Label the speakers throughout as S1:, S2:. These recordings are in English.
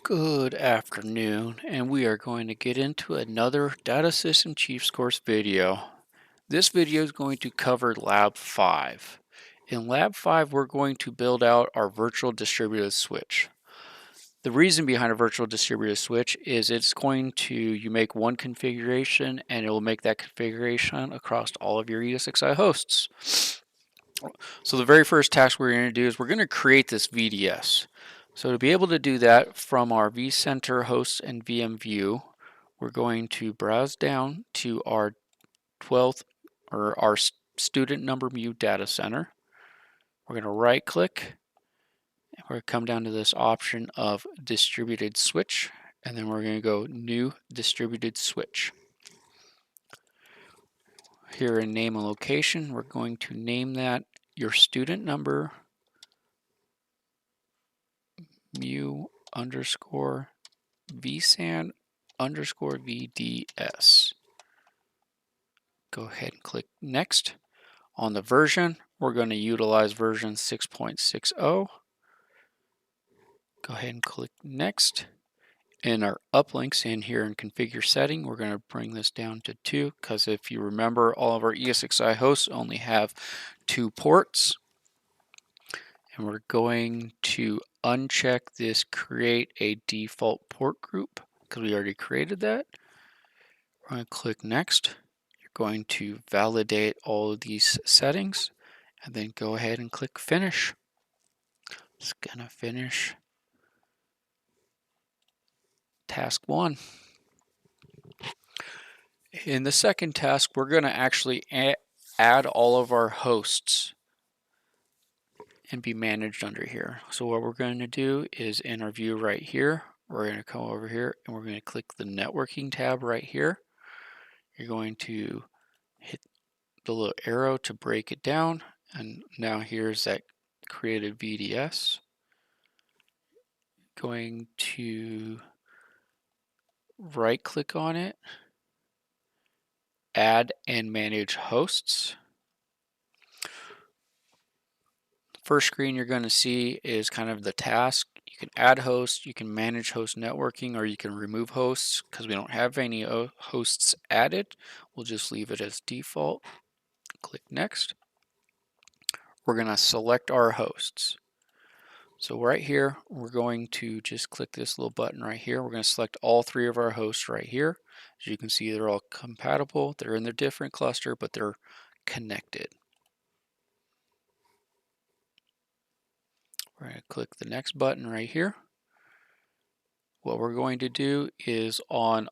S1: Good afternoon, and we are going to get into another Data System Chiefs course video. This video is going to cover Lab 5. In Lab 5, we're going to build out our virtual distributed switch. The reason behind a virtual distributed switch is you make one configuration and it will make that configuration across all of your ESXi hosts. So the very first task we're going to do is we're going to create this VDS. So to be able to do that from our vCenter hosts and VM view, we're going to browse down to our 12th or our student number view data center. We're going to right click and we're going to come down to this option of distributed switch, and then we're going to go new distributed switch. Here in name and location, we're going to name that your student number mu underscore vsan underscore vds. Go ahead and click next. On the version, we're going to utilize version 6.60. Go ahead and click next. In our uplinks in here in configure setting, we're going to bring this down to 2 because if you remember, all of our ESXi hosts only have 2 ports. And we're going to uncheck this create a default port group because we already created that. We're going to click next. You're going to validate all of these settings and then go ahead and click finish. It's going to finish task 1. In the second task, we're going to actually add all of our hosts and be managed under here. So what we're going to do is in our view right here, we're going to come over here and we're going to click the networking tab right here. You're going to hit the little arrow to break it down, and now here's that created VDS. Going to right click on it, add and manage hosts. First screen you're going to see is kind of the task. You can add hosts, you can manage host networking, or you can remove hosts. Because we don't have any hosts added, we'll just leave it as default. Click next. We're going to select our hosts. So right here, we're going to just click this little button right here. We're going to select all 3 of our hosts right here. As you can see, they're all compatible. They're in their different cluster, but they're connected. We're going to click the next button right here. What we're going to do is on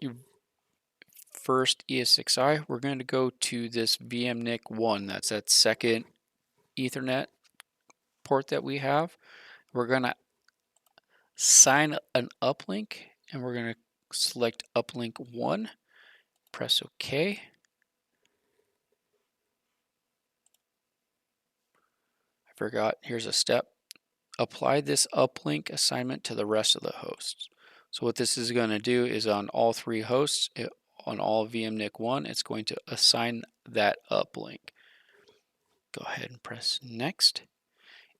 S1: your first ESXi, we're going to go to this VMNIC 1. That's that second Ethernet port that we have. We're going to sign an uplink, and we're going to select uplink 1. Press OK. I forgot, here's a step. Apply this uplink assignment to the rest of the hosts. So what this is going to do is on all 3 hosts, on all VMNIC 1, it's going to assign that uplink. Go ahead and press next.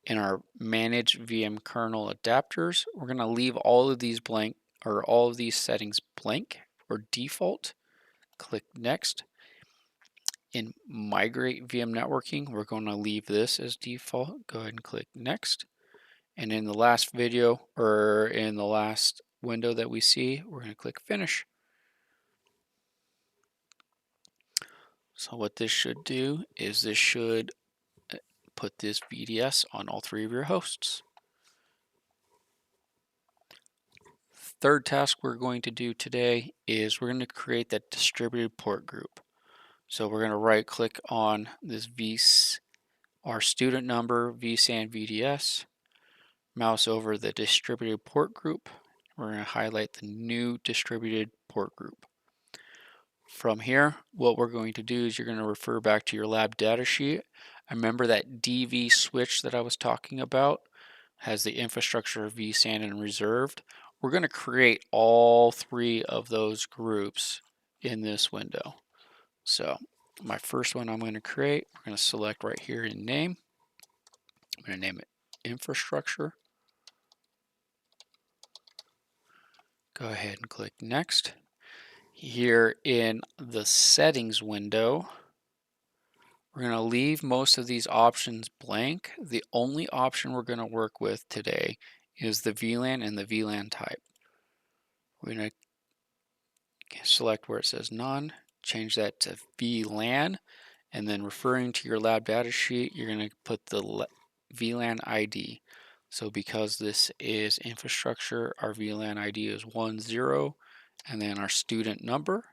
S1: In our manage VM kernel adapters, we're going to leave all of these blank, or all of these settings blank or default. Click next. In migrate VM networking, we're going to leave this as default. Go ahead and click next. And in the last video, or in the last window that we see, we're going to click finish. So what this should do is this should put this VDS on all 3 of your hosts. Third task we're going to do today is we're going to create that distributed port group. So we're going to right click on this our student number vSAN VDS, mouse over the distributed port group. We're going to highlight the new distributed port group. From here, what we're going to do is you're going to refer back to your lab data sheet. I remember that DV switch that I was talking about has the infrastructure of vSAN and reserved. We're going to create all 3 of those groups in this window. So my first one I'm going to create, we're going to select right here in name. I'm going to name it infrastructure. Go ahead and click Next. Here in the Settings window, we're going to leave most of these options blank. The only option we're going to work with today is the VLAN and the VLAN type. We're going to select where it says None, change that to VLAN, and then referring to your lab data sheet, you're going to put the VLAN ID. So because this is infrastructure, our VLAN ID is 10, and then our student number.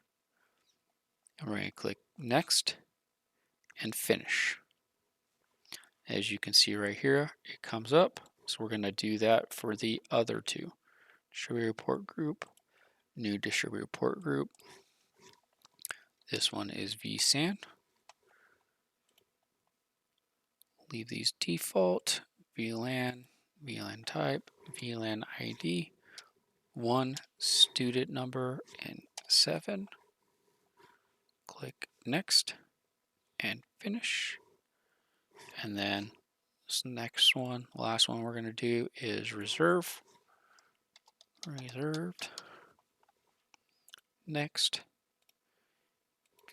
S1: And we're going to click Next and Finish. As you can see right here, it comes up. So we're going to do that for the other two. Distributed report group, new distributed report group. This one is vSAN. Leave these default, VLAN, VLAN type, VLAN ID, 1, student number, and 7. Click Next and Finish. And then this next one, last one we're going to do is reserved. Next,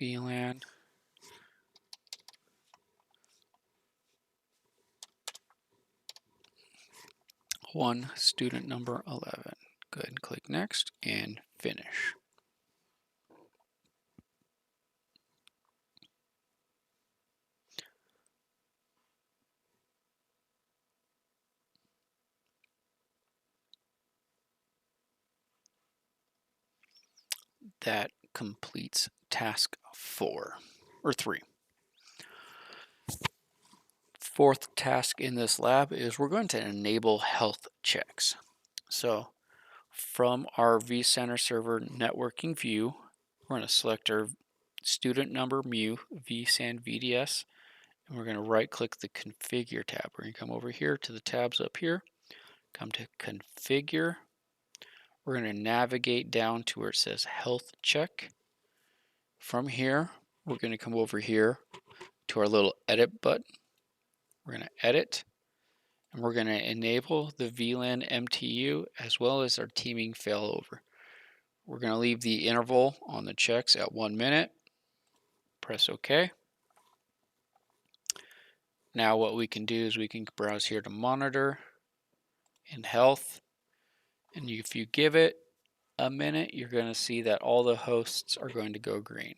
S1: VLAN, 1, student number 11. Go ahead and click Next and Finish. That completes task 4 or 3. Fourth task in this lab is we're going to enable health checks. So from our vCenter server networking view, we're going to select our student number mu vSAN VDS, and we're going to right click the configure tab. We're going to come over here to the tabs up here, come to configure. We're going to navigate down to where it says health check. From here, we're going to come over here to our little edit button. We're going to edit, and we're going to enable the VLAN MTU as well as our teaming failover. We're going to leave the interval on the checks at 1 minute. Press OK. Now what we can do is we can browse here to monitor and health. And if you give it a minute, you're going to see that all the hosts are going to go green.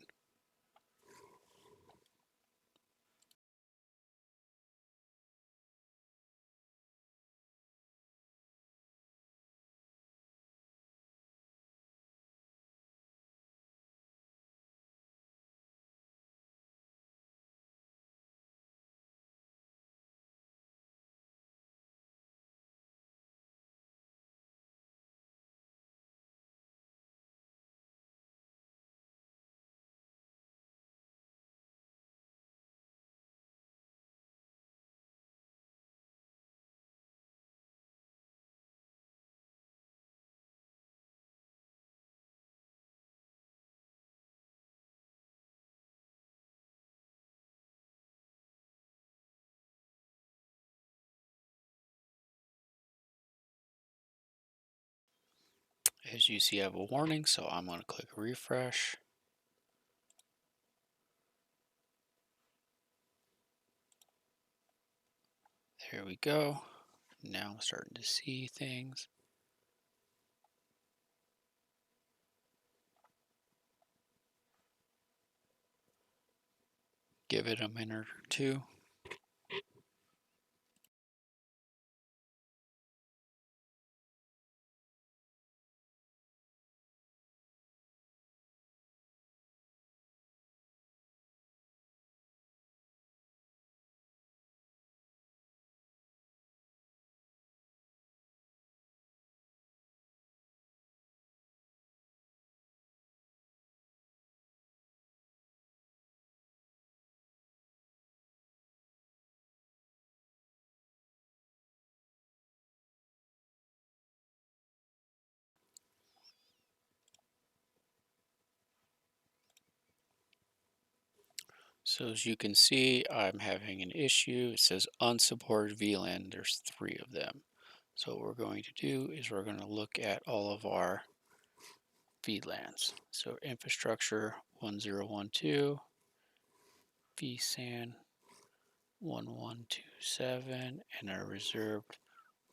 S1: As you see, I have a warning, so I'm going to click refresh. There we go. Now I'm starting to see things. Give it a minute or two. So as you can see, I'm having an issue. It says unsupported VLAN. There's 3 of them. So what we're going to do is we're going to look at all of our VLans. So infrastructure 1012, vSAN 1127, and our reserved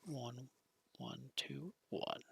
S1: 1121.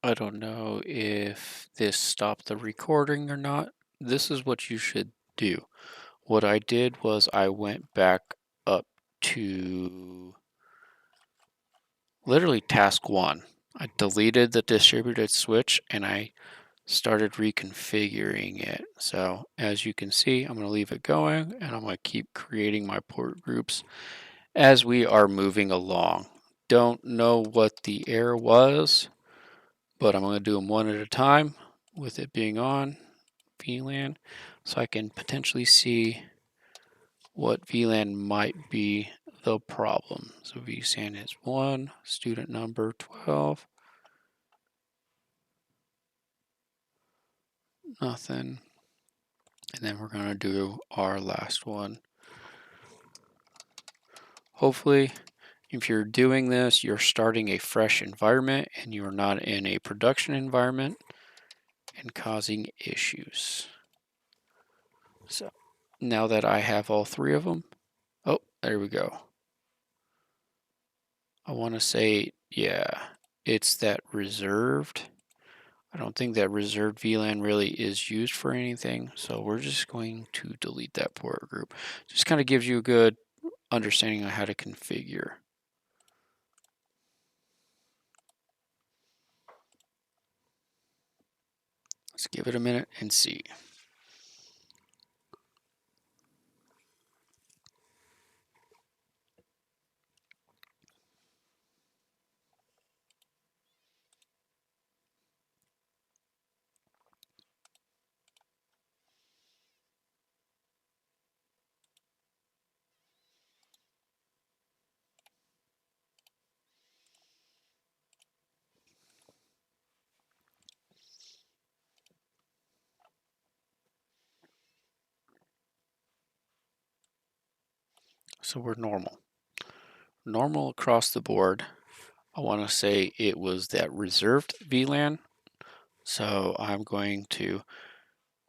S1: I don't know if this stopped the recording or not. This is what you should do. What I did was I went back up to literally task 1. I deleted the distributed switch and I started reconfiguring it. So as you can see, I'm going to leave it going and I'm going to keep creating my port groups as we are moving along. Don't know what the error was, but I'm going to do them one at a time with it being on VLAN so I can potentially see what VLAN might be the problem. So vSAN is 1, student number 12, nothing. And then we're going to do our last one. Hopefully, if you're doing this, you're starting a fresh environment and you're not in a production environment and causing issues. So now that I have all 3 of them, oh, there we go. I want to say, yeah, it's that reserved. I don't think that reserved VLAN really is used for anything, so we're just going to delete that port group. Just kind of gives you a good understanding of how to configure. Let's give it a minute and see. So we're normal. Normal across the board. I want to say it was that reserved VLAN. So I'm going to,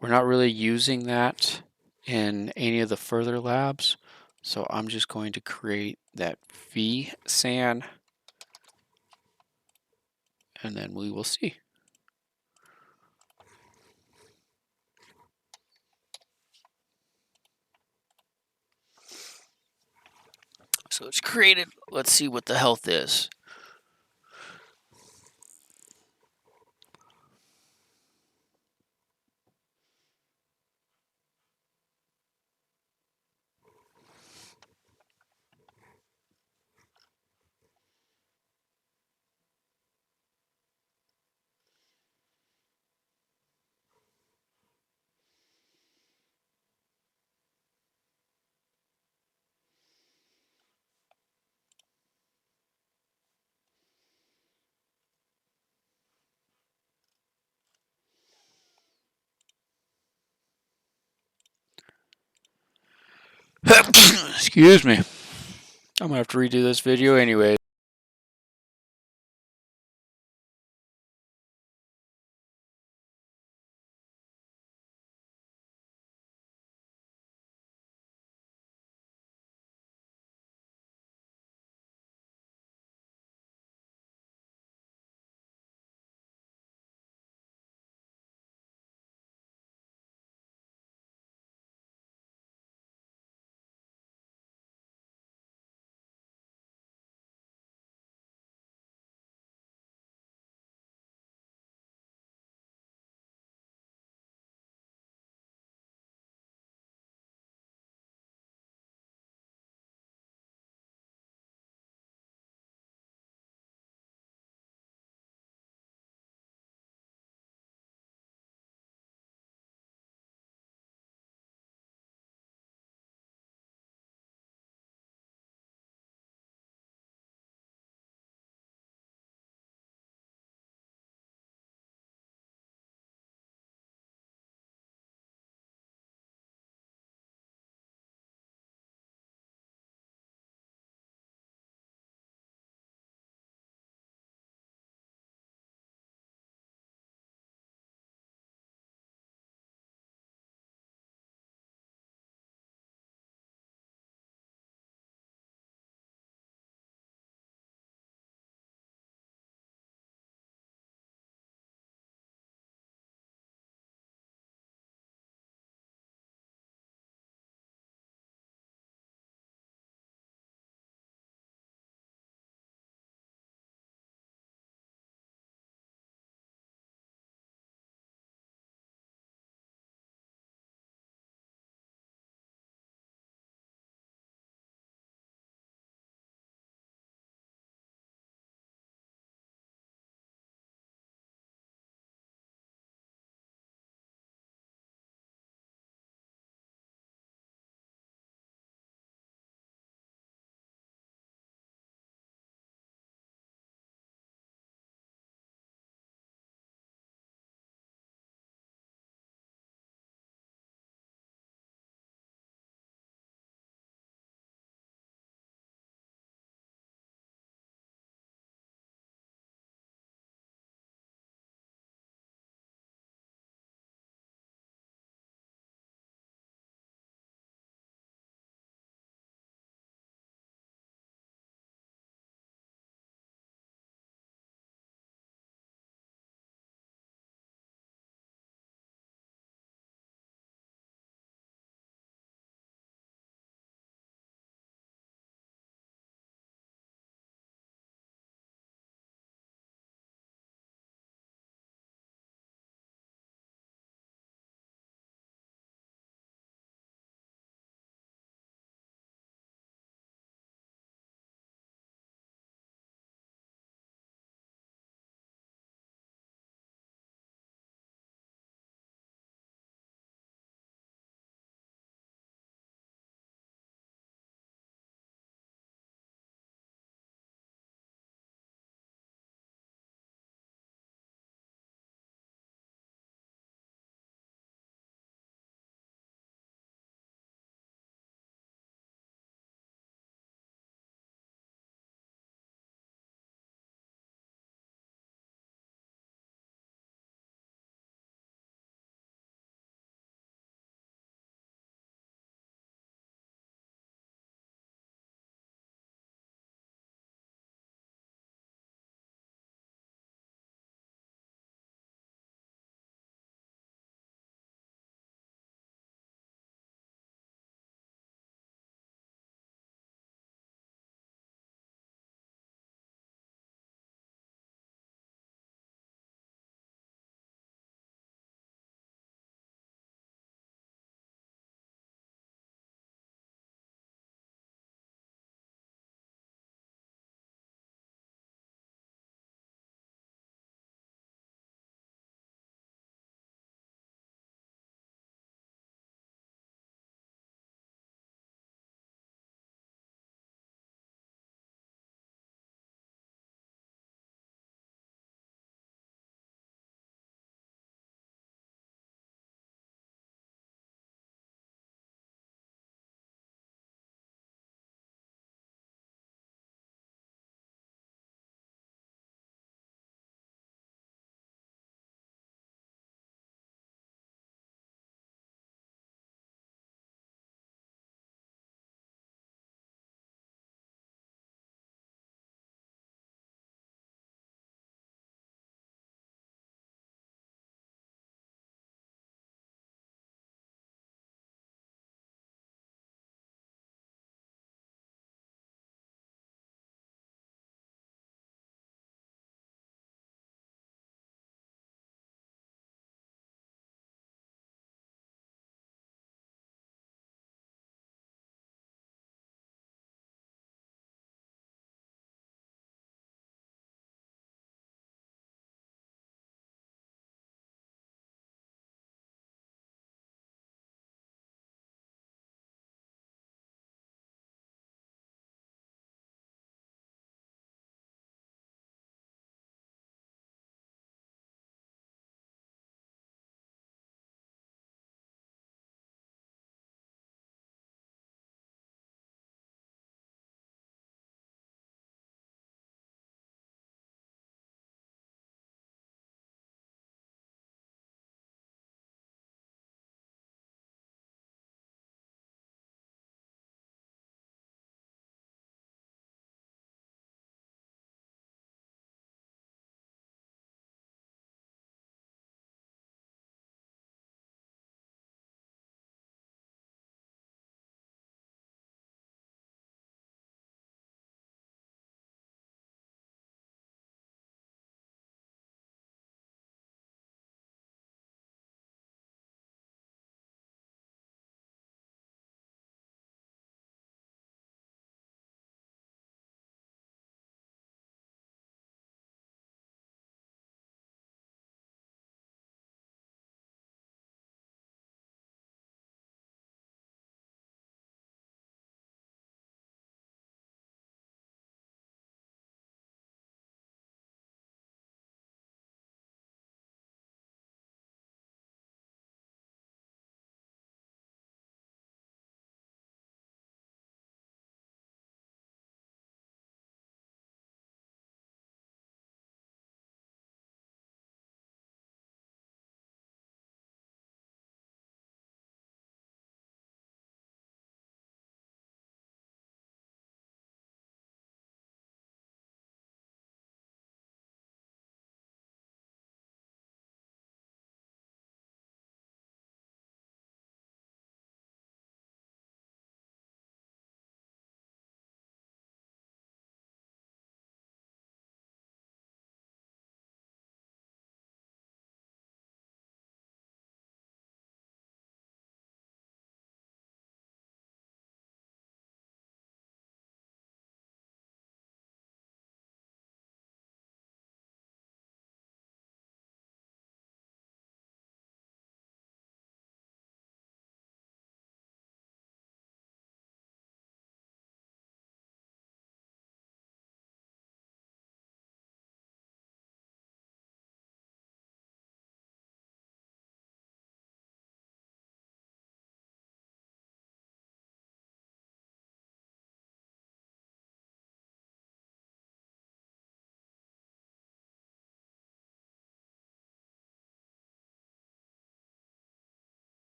S1: we're not really using that in any of the further labs. So I'm just going to create that vSAN and then we will see. So it's created. Let's see what the health is. Excuse me. I'm gonna have to redo this video anyway.